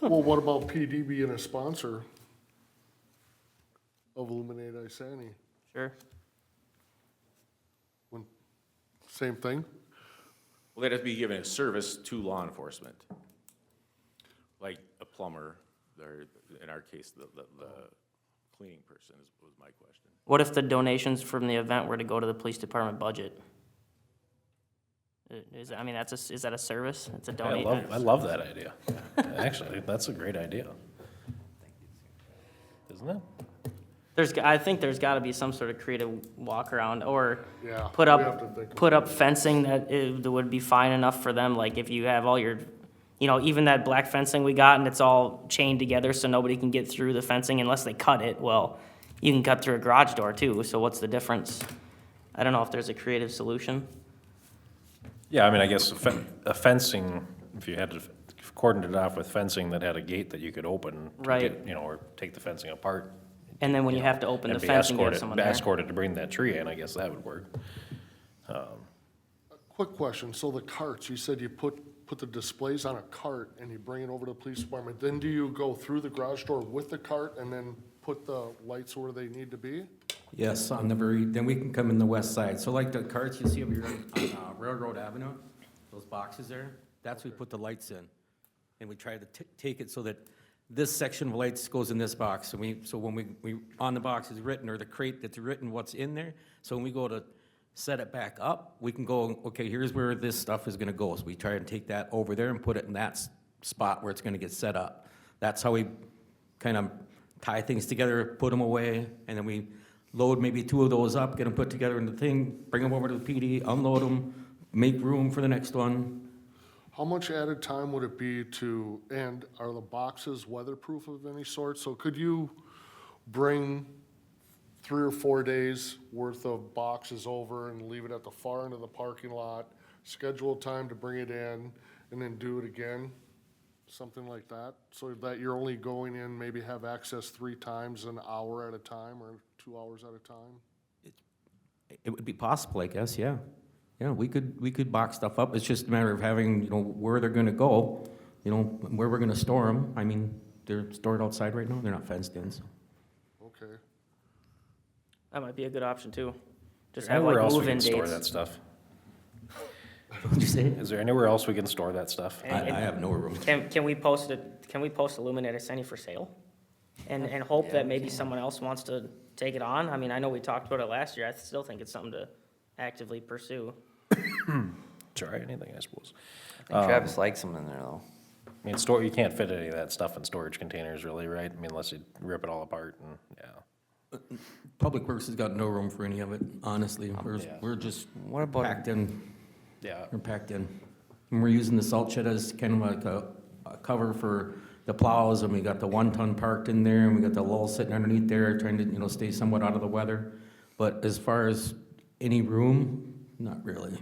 Well, what about PD being a sponsor of Illuminate Isani? Sure. Same thing? Well, they'd have to be giving a service to law enforcement, like a plumber, or in our case, the cleaning person was my question. What if the donations from the event were to go to the police department budget? Is that a service? It's a I love that idea. Actually, that's a great idea. Isn't isn't it? I think there's gotta be some sort of creative walk around, or Yeah, put we have to up, think put up fencing that would be fine enough for them, like if you have all your, even that black fencing we got and it's all chained together so nobody can get through the fencing unless they cut it, well, you can cut through a garage door too, so what's the difference? I don't know if there's a creative solution. Yeah, I mean, I guess a fencing, if you had to cordon it off with fencing that had a gate that you could open. to Right. get, or take the fencing apart. And then when you have to open the and be fence and get escorted- someone be there. Escorted to bring that tree in, I guess that would work. Quick question, so the carts, you said you put the displays on a cart and you bring it over to the police department, then do you go through the garage door with the cart and then put the lights where they need to be? Yes, on the very, then we can come in the west side. So like the carts you see over here on Railroad Avenue, those boxes there, that's where we put the lights in. And we try to take it so that this section of lights goes in this box. So when we, on the box is written, or the crate that's written what's in there, so when we go to set it back up, we can go, okay, here's where this stuff is gonna go. So we try and take that over there and put it in that spot where it's gonna get set up. That's how we kind of tie things together, put them away, and then we load maybe 2 of those up, get them put together in the thing, bring them over to the PD, unload them, make room for the next one. How much added time would it be to, and are the boxes weatherproof of any sort? So could you bring 3 or 4 days worth of boxes over and leave it at the far end of the parking lot, schedule time to bring it in, and then do it again? Something like that, so that you're only going in, maybe have access 3 times an hour at a time, or 2 hours at a time? It would be possible, I guess, yeah. Yeah, we could box stuff up. It's just a matter of having, where they're gonna go, where we're gonna store them. I mean, they're stored outside right now, they're not fenced in, so. Okay. That might be a good option too. Just Is have there anywhere like else we move-in can store that dates. stuff? What'd you say? Is there anywhere else we can store that stuff? I have no room. Can we post Illuminator City for sale? And hope that maybe someone else wants to take it on? I mean, I know we talked about it last year. I still think it's something to actively pursue. Try anything, I suppose. I think Travis likes them in there, though. I mean, you can't fit any of that stuff in storage containers really, right? I mean, unless you rip it all apart and, yeah. Public Works has got no room for any of it, honestly. Yeah. We're just What about- packed in. Yeah. We're packed in. And we're using the salt shed as kind of like a cover for the plows, and we got the 1-ton parked in there, and we got the lull sitting underneath there, trying to, stay somewhat out of the weather. But as far as any room, not really.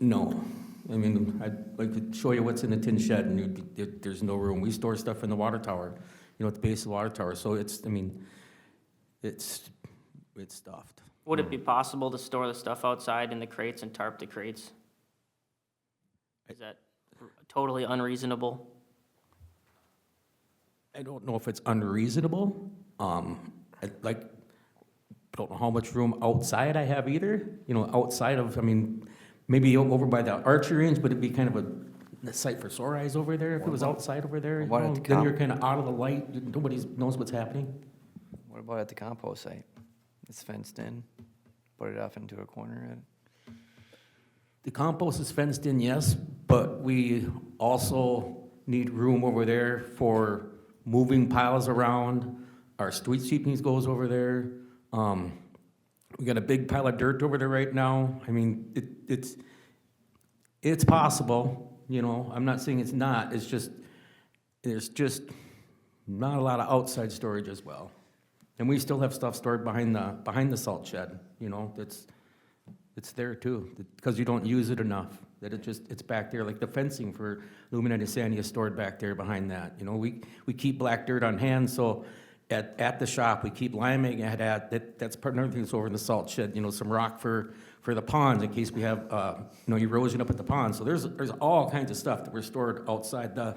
No. I mean, I'd like to show you what's in the tin shed, and there's no room. We store stuff in the water tower, at the base of the water tower, so it's stuffed. Would it be possible to store the stuff outside in the crates and tarp the crates? Is that totally unreasonable? I don't know if it's unreasonable. Don't know how much room outside I have either. Outside of, maybe over by the archery range, but it'd be kind of a site for sore eyes over there if it was outside over there. What about at the Then you're comp- kind of out of the light. Nobody knows what's happening. What about at the compost site? It's fenced in, put it off into a corner. The compost is fenced in, yes, but we also need room over there for moving piles around. Our street sweepings goes over there. We got a big pile of dirt over there right now. It's possible, I'm not saying it's not, it's just, there's just not a lot of outside storage as well. And we still have stuff stored behind the salt shed, it's there too, because you don't use it enough, that it's back there, like the fencing for Illuminated Sandy is stored back there behind that, we keep black dirt on hand, so at the shop, we keep liming that's part, another thing that's over in the salt shed, some rock for the ponds in case we have, erosion up at the pond, so there's all kinds of stuff that we're stored outside the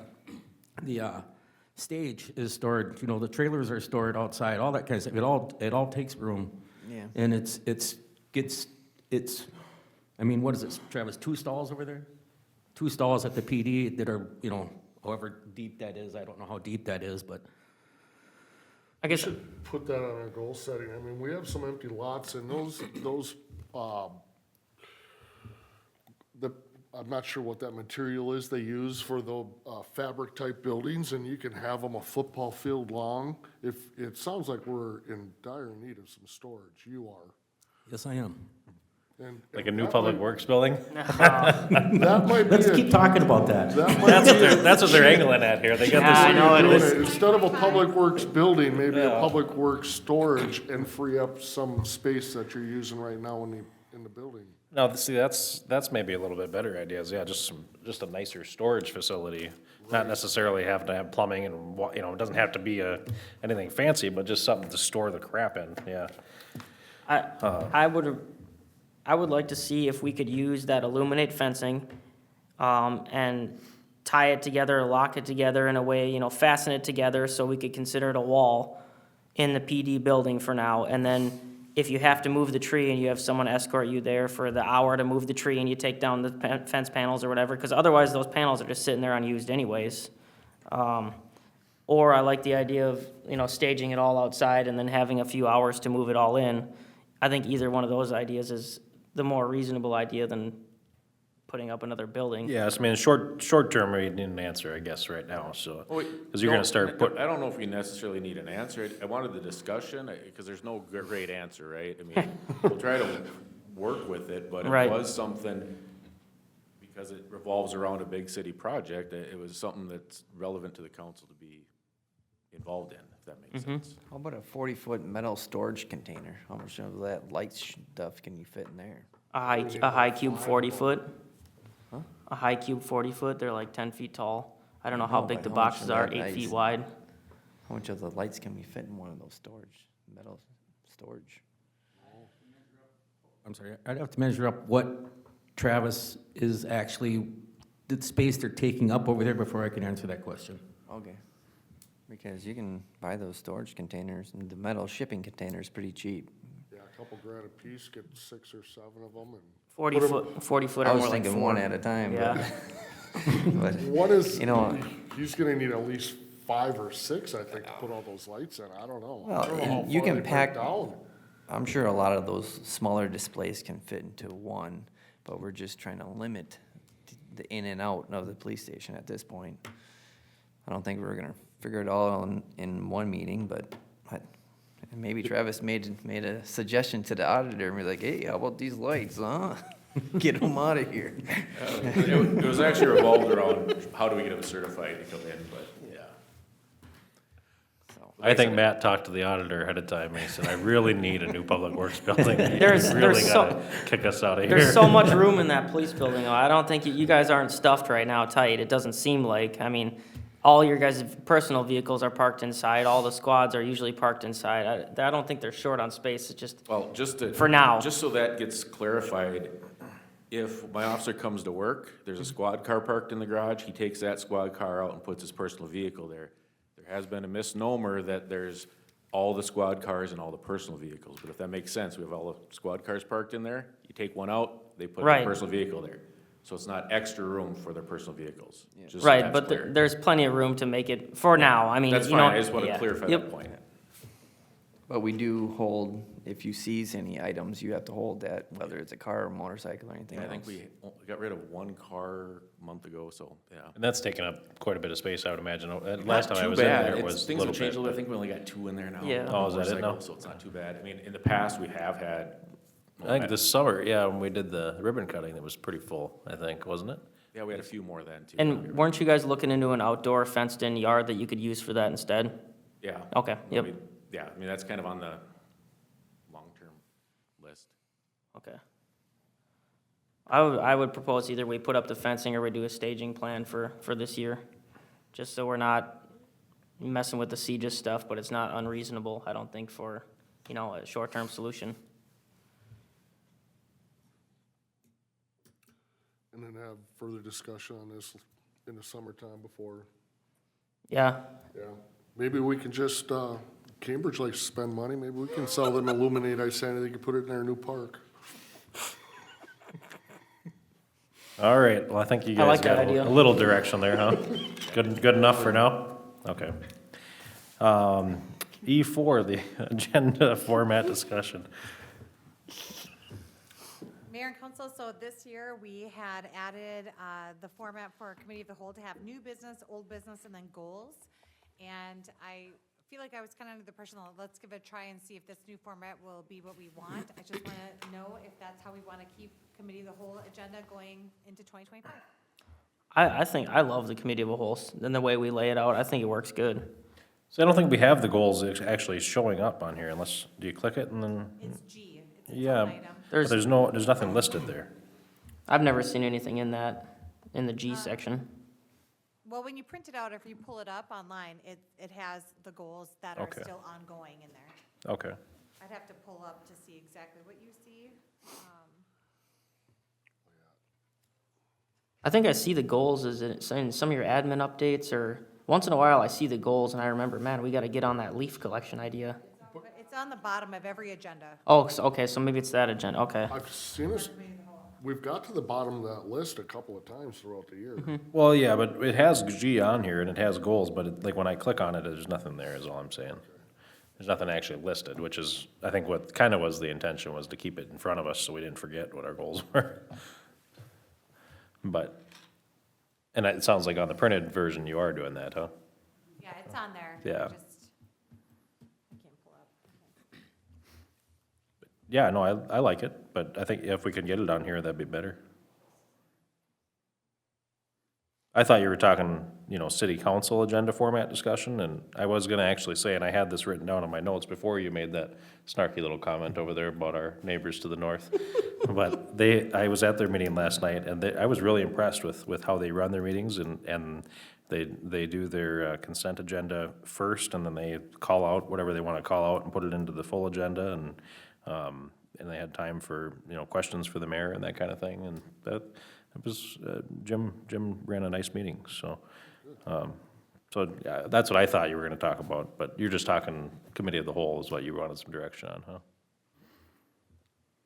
stage is stored, the trailers are stored outside, all that kind of stuff, it all takes room. Yeah. And it's, what is it, Travis, 2 stalls over there? 2 stalls at the PD that are, however deep that is, I don't know how deep that is, but. I guess, Put that on our goal setting. We have some empty lots, and those, the I'm not sure what that material is they use for the fabric-type buildings, and you can have them a football field long. It sounds like we're in dire need of some storage. You are. Yes, I am. And Like a new public works building? That might be Let's a. keep talking about that. That might be That's what they're angling at here. They got Yeah, I this, know it doing is. it. Instead of a public works building, maybe a Yeah. public works storage and free up some space that you're using right now in the building. no, see, that's maybe a little bit better ideas, yeah, just a nicer storage facility. Not necessarily having to have plumbing and, it doesn't have to be anything fancy, but just something to store the crap in, yeah. I would like to see if we could use that illuminate fencing, and tie it together, lock it together in a way, fasten it together so we could consider it a wall in the PD building for now. And then if you have to move the tree and you have someone escort you there for the hour to move the tree and you take down the fence panels or whatever, because otherwise those panels are just sitting there unused anyways. Or I like the idea of, staging it all outside and then having a few hours to move it all in. I think either one of those ideas is the more reasonable idea than putting up another building. Yes, I mean, short term, we need an answer, I guess, right now, so, because you're gonna start putting. I don't know if we necessarily need an answer. I wanted the discussion, because there's no great answer, right? I mean, we'll try to work with it, but Right. it was something, because it revolves around a big city project, it was something that's relevant to the council to be involved in, if that makes sense. How about a 40-foot metal storage container? How much of that light stuff can you fit in there? A high cube 40-foot. A high cube 40-foot, they're like 10 feet tall. I don't know how No, big but the how much boxes of are, that 8 feet ice- wide. How much of the lights can we fit in one of those metal storage? I'm sorry, I'd have to measure up what Travis is actually, the space they're taking up over there before I can answer that question. Okay. Because you can buy those storage containers, and the metal shipping containers pretty cheap. Yeah, a couple grand a piece, get 6 or 7 of them, and 40 foot I are was more like thinking 4. one at a time, but, Yeah. but, one is, you know, he's gonna need at least 5 or 6, I think, to put all those lights in. I don't know. Well, I don't know how and you far can they break pack- down. I'm sure a lot of those smaller displays can fit into one, but we're just trying to limit the in and out of the police station at this point. I don't think we're gonna figure it all in one meeting, but maybe Travis made a suggestion to the auditor and be like, hey, how about these lights, huh? Get them out of here. It was actually revolved around, how do we get them certified to come in, but, yeah. I think Matt talked to the auditor ahead of time, and he said, I really need a new public works building. You There's really so- gotta kick us out of here. There's so much room in that police building, though. I don't think, you guys aren't stuffed right now tight. It doesn't seem like. I mean, all your guys' personal vehicles are parked inside. All the squads are usually parked inside. I don't think they're short on space. It's just, Well, just to. For now. Just so that gets clarified, if my officer comes to work, there's a squad car parked in the garage, he takes that squad car out and puts his personal vehicle there. There has been a misnomer that there's all the squad cars and all the personal vehicles, but if that makes sense, we have all the squad cars parked in there, you take one out, they put their Right. personal vehicle there. So it's not extra room for their personal vehicles. Just so right, that's but clear. there's plenty of room to make it, for now. I mean, That's you fine, know. I just want to yeah. clarify Yep. that point. But we do hold, if you seize any items, you have to hold that, whether it's a car or motorcycle or anything I else. think we got rid of one car a month ago, so, yeah. And that's taken up quite a bit of space, I would imagine. Last time I Not too was in bad. there, it It's- was a Things little have changed a bit. little. I think we only got 2 in there now. Yeah. Oh, is that it now? Motorcycles, so it's not too bad. I mean, in the past, we have had. I think this summer, yeah, when we did the ribbon cutting, it was pretty full, I think, wasn't it? Yeah, we had a few more then, too. And weren't you guys looking into an outdoor fenced-in yard that you could use for that instead? Yeah. Okay, yep. Yeah, I mean, that's kind of on the long-term list. Okay. I would propose either we put up the fencing or we do a staging plan for this year, just so we're not messing with the CJIS stuff, but it's not unreasonable, I don't think, for, a short-term solution. And then have further discussion on this in the summertime before, Yeah, yeah. Maybe we can just, Cambridge likes to spend money, maybe we can sell them Illuminate Isanti, they can put it in their new park. All right, well, I think you I guys like that got idea. a little direction there, huh? Good enough for now? Okay. E4, the agenda format discussion. Mayor and council, so this year we had added the format for committee of the whole to have new business, old business, and then goals. And I feel like I was kind of under the impression, let's give it a try and see if this new format will be what we want. I just want to know if that's how we want to keep committee of the whole agenda going into 2025. I think, I love the committee of a whole, and the way we lay it out, I think it works good. So I don't think we have the goals actually showing up on here unless, do you click it and then? It's G, it's its Yeah. own item. But there's nothing listed there. I've never seen anything in the G section. Well, when you print it out, if you pull it up online, it has the goals that are Okay. still ongoing in there. Okay. I'd have to pull up to see exactly what you see. I think I see the goals as in some of your admin updates, or once in a while I see the goals and I remember, man, we gotta get on that leaf collection idea. But it's on the bottom of every agenda. Oh, okay, so maybe it's that agenda, okay. I've seen us, we've got to the bottom of that list a couple of times throughout the year. Well, yeah, but it has G on here and it has goals, but like when I click on it, there's nothing there is all I'm saying. There's nothing actually listed, which is, I think what kind of was the intention was to keep it in front of us so we didn't forget what our goals were. But, and it sounds like on the printed version you are doing that, huh? Yeah, it's on there. Yeah. I can't pull up. Yeah, no, I like it, but I think if we could get it on here, that'd be better. I thought you were talking, city council agenda format discussion, and I was gonna actually say, and I had this written down in my notes before you made that snarky little comment over there about our neighbors to the north. But I was at their meeting last night, and I was really impressed with how they run their meetings, and they do their consent agenda first, and then they call out whatever they wanna call out and put it into the full agenda, and they had time for, questions for the mayor and that kind of thing, and it was, Jim ran a nice meeting, so, yeah, that's what I thought you were gonna talk about, but you're just talking committee of the whole is what you wanted some direction on, huh?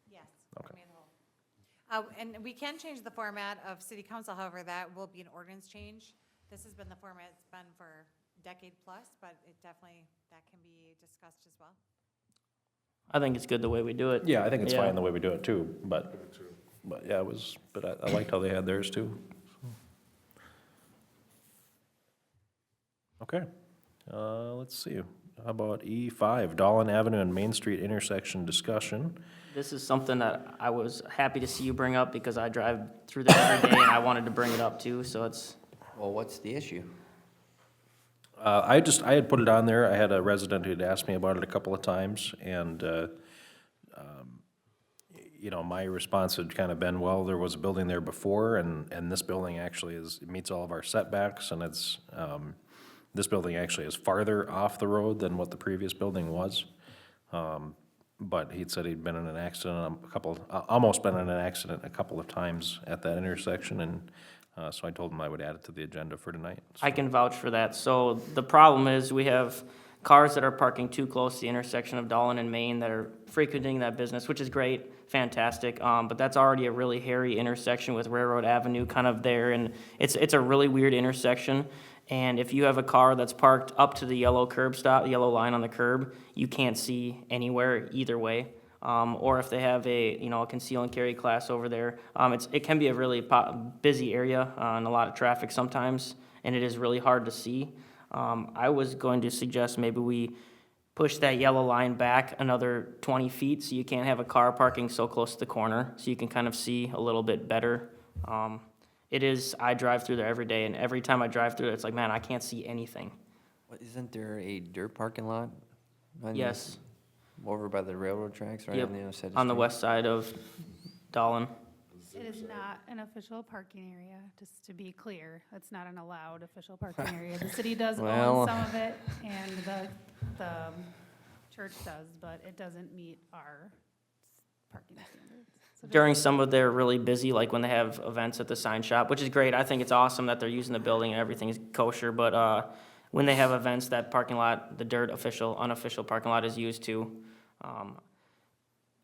Yes. Okay. committee of the whole. And we can change the format of city council, however, that will be an ordinance change. This has been the format it's been for a decade plus, but it definitely, that can be discussed as well. I think it's good the way we do it. Yeah, I think it's Yeah. fine the way we do it too, but yeah, but I liked how they had theirs too. Okay, let's see, how about E5, Dahlin Avenue and Main Street intersection discussion? This is something that I was happy to see you bring up because I drive through there every day and I wanted to bring it up too, so it's, Well, what's the issue? I had put it on there, I had a resident who'd asked me about it a couple of times, and, my response had kind of been, well, there was a building there before, and this building actually meets all of our setbacks, and it's, this building actually is farther off the road than what the previous building was. But he'd said he'd been in an accident almost been in an accident a couple of times at that intersection, and, so I told him I would add it to the agenda for tonight. I can vouch for that. So the problem is we have cars that are parking too close to the intersection of Dahlin and Main that are frequenting that business, which is great, fantastic. But that's already a really hairy intersection with Railroad Avenue kind of there, and it's a really weird intersection. And if you have a car that's parked up to the yellow curb stop, the yellow line on the curb, you can't see anywhere either way. Or if they have a conceal and carry class over there, it can be a really busy area and a lot of traffic sometimes, and it is really hard to see. I was going to suggest maybe we push that yellow line back another 20 feet so you can't have a car parking so close to the corner, so you can kind of see a little bit better. I drive through there every day, and every time I drive through it, it's like, man, I can't see anything. What, isn't there a dirt parking lot? Yes. Over by the railroad tracks, right Yep, on the other side of the on the street? west side of Dahlin. It is not an official parking area, just to be clear. It's not an allowed official parking area. The city does Well- own some of it, and the church does, but it doesn't meet our parking standards. So just- During some of their really busy, like when they have events at the sign shop, which is great. I think it's awesome that they're using the building and everything's kosher, but when they have events, that parking lot, the dirt unofficial parking lot is used too.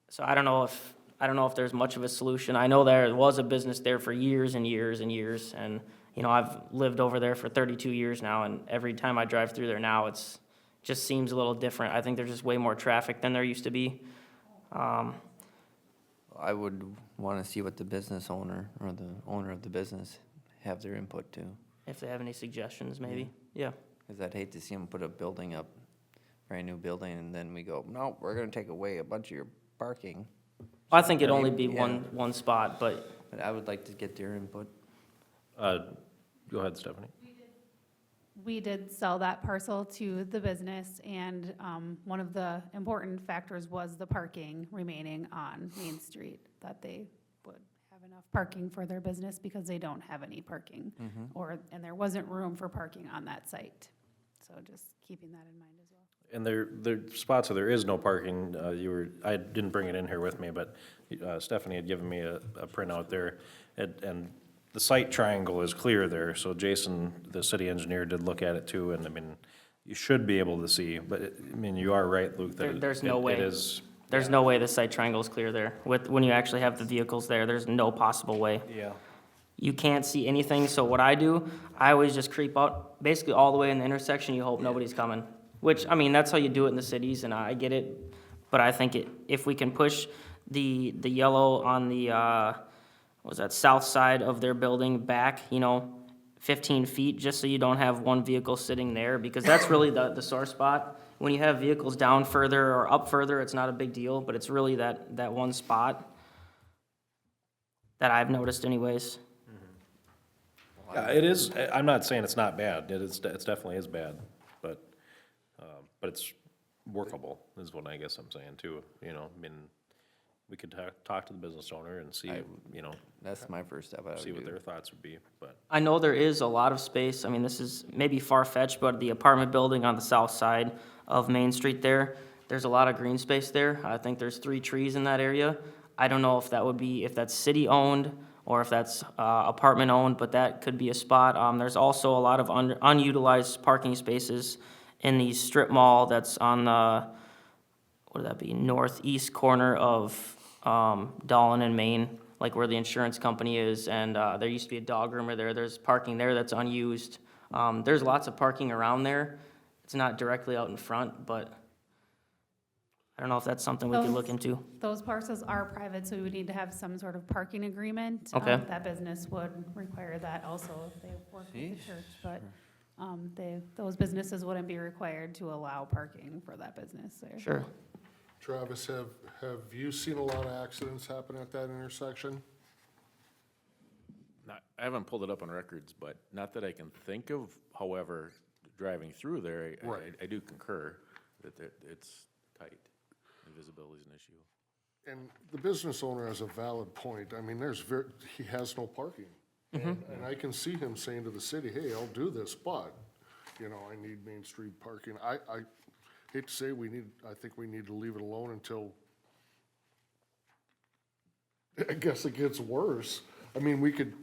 So I don't know if there's much of a solution. I know there was a business there for years and years and years, and, I've lived over there for 32 years now, and every time I drive through there now, just seems a little different. I think there's just way more traffic than there used to be. Well, I would wanna see what the business owner or the owner of the business have their input to. If they have any suggestions, maybe, yeah. Cause I'd hate to see them put a building up, brand new building, and then we go, no, we're gonna take away a bunch of your parking. I think it'd only be Yeah. one spot, but But I would like to get their input. Go ahead, Stephanie. We did sell that parcel to the business, and one of the important factors was the parking remaining on Main Street, that they would have enough parking for their business because they don't have any parking. And there wasn't room for parking on that site. So just keeping that in mind as well. And there spots where there is no parking, I didn't bring it in here with me, but Stephanie had given me a printout there. And the site triangle is clear there, so Jason, the city engineer, did look at it too, and I mean, you should be able to see, but I mean, you are right, Luke, that there's no way. it is. there's no way the site triangle's clear there. When you actually have the vehicles there, there's no possible way. Yeah. You can't see anything, so what I do, I always just creep out, basically all the way in the intersection, you hope nobody's coming. Which, I mean, that's how you do it in the cities, and I get it, but I think if we can push the yellow on the, what was that, south side of their building back, 15 feet, just so you don't have one vehicle sitting there, because that's really the sore spot. When you have vehicles down further or up further, it's not a big deal, but it's really that one spot that I've noticed anyways. Yeah, it is, I'm not saying it's not bad, it definitely is bad, but it's workable, is what I guess I'm saying too, I mean, we could talk to the business owner and see, That's my first step. I would see what do. their thoughts would be, but. I know there is a lot of space, I mean, this is maybe far-fetched, but the apartment building on the south side of Main Street there's a lot of green space there. I think there's 3 trees in that area. I don't know if that's city-owned or if that's apartment-owned, but that could be a spot. There's also a lot of unutilized parking spaces in the strip mall that's on the, what would that be, northeast corner of Dahlin and Main, like where the insurance company is, and there used to be a dog groomer there. There's parking there that's unused. There's lots of parking around there. It's not directly out in front, but I don't know if that's something we could look into. Those parcels are private, so we would need to have some sort of parking agreement. Okay. That business would require that also if they work with the church, but those businesses wouldn't be required to allow parking for that business there. Sure. Travis, have you seen a lot of accidents happen at that intersection? I haven't pulled it up on records, but not that I can think of. However, driving through there, Right. I do concur that it's tight. And visibility is an issue. And the business owner has a valid point. I mean, he has no parking. And I can see him saying to the city, hey, I'll do this, but, I need Main Street parking. I hate to say, I think we need to leave it alone until, I guess it gets worse. I mean,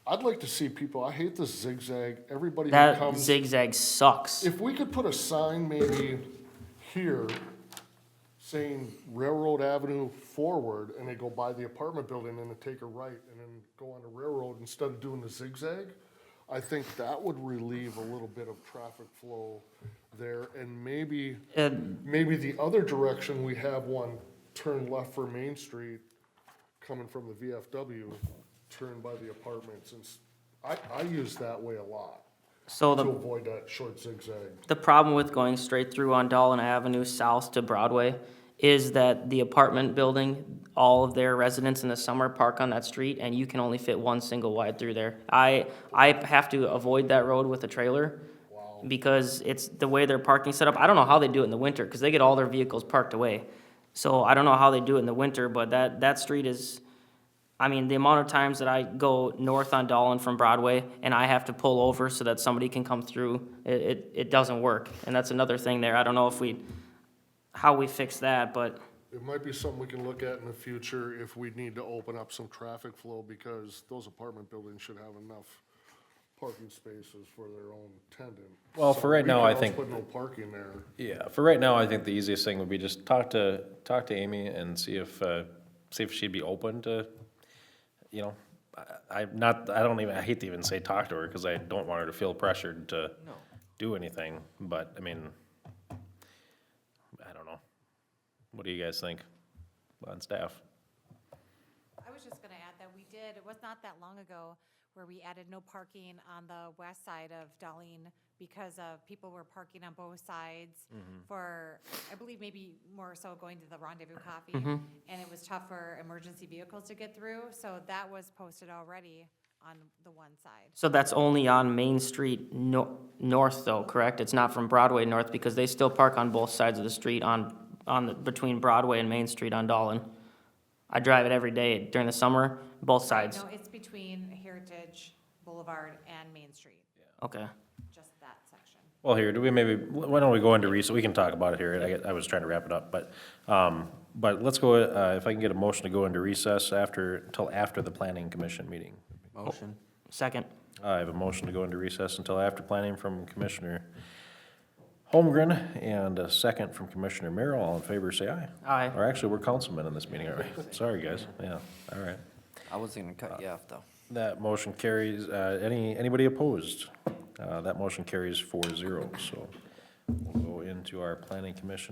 I'd like to see people, I hate this zigzag, everybody who That comes. zigzag sucks. If we could put a sign maybe here saying Railroad Avenue forward, and they go by the apartment building, and then take a right, and then go on the railroad instead of doing the zigzag, I think that would relieve a little bit of traffic flow there, and maybe the other direction, we have one turn left for Main Street, coming from the VFW, turn by the apartments, and I use that way a lot, So to avoid that short zigzag. the problem with going straight through on Dahlin Avenue south to Broadway is that the apartment building, all of their residents in the summer park on that street, and you can only fit one single wide through there. I have to avoid that road with a trailer because it's the way their parking set up. I don't know how they do it in the winter, because they get all their vehicles parked away. So I don't know how they do it in the winter, but that street is, I mean, the amount of times that I go north on Dahlin from Broadway and I have to pull over so that somebody can come through, it doesn't work. And that's another thing there. I don't know how we fix that, but It might be something we can look at in the future if we need to open up some traffic flow, because those apartment buildings should have enough parking spaces for their own tenant. Well, for right We now, can I also think- put no parking there. Yeah, for right now, I think the easiest thing would be just talk to Amy and see if she'd be open to, I hate to even say talk to her, because I don't want her to feel pressured to do anything, but, I mean, I don't know. What do you guys think on staff? did, it was not that long ago, where we added no parking on the west side of Darlene because of people were parking on both sides for, I believe maybe more so going to the Rendezvous Coffee. And it was tough for emergency vehicles to get through, so that was posted already on the one side. So that's only on Main Street north though, correct? It's not from Broadway north, because they still park on both sides of the street between Broadway and Main Street on Dolan. I drive it every day during the summer, both sides. No, it's between Heritage Boulevard and Main Street, Okay. just that section. Well, here, why don't we go into recess, we can talk about it here, I was trying to wrap it up, but let's go, if I can get a motion to go into recess until after the planning commission meeting. Motion. Second. I have a motion to go into recess until after planning from Commissioner Holmgren, and a second from Commissioner Merrill. All in favor, say aye. Aye. Or actually, we're councilmen in this meeting, aren't we? Sorry, guys, yeah, all right. I was gonna cut you off, though. That motion carries, anybody opposed? That motion carries 4-0, so we'll go into our planning commission